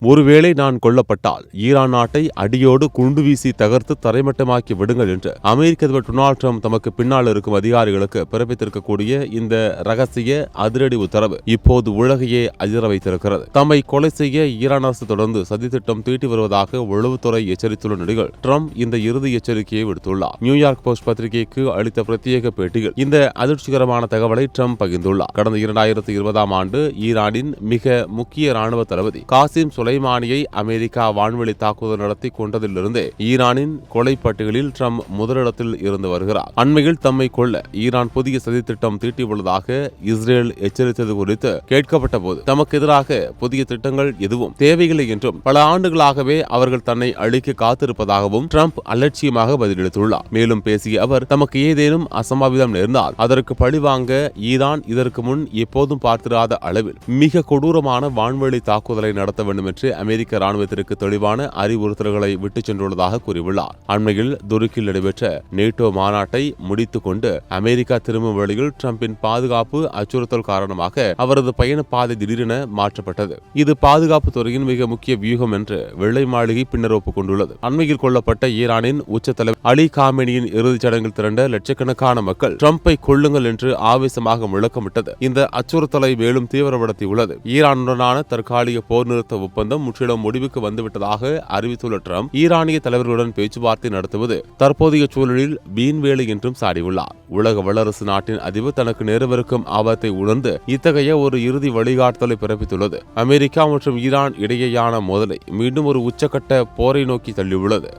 ஒருவேளை நான் கொல்லப்பட்டால் ஈரான் நாட்டை அடியோடு குண்டு வீசி தகர்த்து தரைமட்டமாக்கி விடுங்கள் என்று அமெரிக்க அதிபர் டொனால்ட் ட்ரம்ப் தமக்கு பின்னால் இருக்கும் அதிகாரிகளுக்கு பிறப்பித்திருக்கக்கூடிய இந்த ரகசிய அதிரடி உத்தரவு இப்போது உலகையே அதிர வைத்திருக்கிறது. தம்மை கொலை செய்ய ஈரான் அரசு தொடர்ந்து சதித்திட்டம் தீட்டி வருவதாக உளவுத்துறை எச்சரித்துள்ள நிலையில் ட்ரம்ப் இந்த இறுதி எச்சரிக்கையை விடுத்துள்ளார். நியூயார்க் போஸ்ட் பத்திரிகைக்கு அளித்த பிரத்யேக பேட்டியில் இந்த அதிர்ச்சிகரமான தகவலை ட்ரம்ப் பகிர்ந்துள்ளார். கடந்த 2020ஆம் ஆண்டு ஈரானின் மிக முக்கிய ராணுவ தளபதி காசிம் சுலைமானியை அமெரிக்கா வான்வெளி தாக்குதல் நடத்தி கொண்டதிலிருந்தே ஈரானின் கொலை பட்டியலில் ட்ரம்ப் முதலிடத்தில் இருந்து வருகிறார். அண்மையில் தம்மை கொல்ல ஈரான் புதிய சதித்திட்டம் தீட்டியுள்ளதாக இஸ்ரேல் எச்சரித்தது குறித்து கேட்கப்பட்ட போது தமக்கு எதிராக புதிய திட்டங்கள் எதுவும் தேவையில்லை என்றும் பல ஆண்டுகளாகவே அவர்கள் தன்னை அழிக்க காத்திருப்பதாகவும் ட்ரம்ப் அலட்சியமாக பதிலளித்துள்ளார். மேலும் பேசிய அவர், தமக்கு ஏதேனும் அசம்பாவிதம் நேர்ந்தால் அதற்கு பழிவாங்க ஈரான் இதற்கு முன் எப்போதும் பார்த்திராத அளவில் மிக கொடூரமான வான்வெளி தாக்குதலை நடத்த வேண்டும் என்று அமெரிக்க ராணுவத்திற்கு தெளிவான அறிவுறுத்தல்களை விட்டுச் சென்றுள்ளதாக கூறியுள்ளார். அண்மையில் துருக்கியில் நடைபெற்ற நேட்டோ மாநாட்டை முடித்துக் கொண்டு அமெரிக்கா திரும்பும் வழியில் ட்ரம்பின் பாதுகாப்பு அச்சுறுத்தல் காரணமாக அவரது பயண பாதை திடீரென மாற்றப்பட்டது. இது பாதுகாப்பு துறையின் மிக முக்கிய வியூகம் என்று வெள்ளை மாளிகை பின்னர் ஒப்புக்கொண்டுள்ளது. அண்மையில் கொல்லப்பட்ட ஈரானின் உச்ச தலைவர் அலி காமெனியின் இறுதிச் சடங்கில் திரண்ட லட்சக்கணக்கான மக்கள் ட்ரம்பை கொல்லுங்கள் என்று ஆவேசமாக முழக்கமிட்டது இந்த அச்சுறுத்தலை மேலும் தீவிரப்படுத்தியுள்ளது. ஈரானுடனான தற்காலிக போர் நிறுத்த ஒப்பந்தம் முற்றிலும் முடிவுக்கு வந்துவிட்டதாக அறிவித்துள்ள ட்ரம்ப் ஈரானிய தலைவர்களுடன் பேச்சுவார்த்தை நடத்துவது தற்போதைய சூழலில் வீண்வேலை என்றும் சாடியுள்ளார். உலக வல்லரசு நாட்டின் அதிபர் தனக்கு நேரவிருக்கும் ஆபத்தை உணர்ந்து இத்தகைய ஒரு இறுதி வழிகாட்டுதலை பிறப்பித்துள்ளது. அமெரிக்கா மற்றும் ஈரான் இடையேயான மோதலை மீண்டும் ஒரு உச்சக்கட்ட போரை நோக்கி தள்ளியுள்ளது.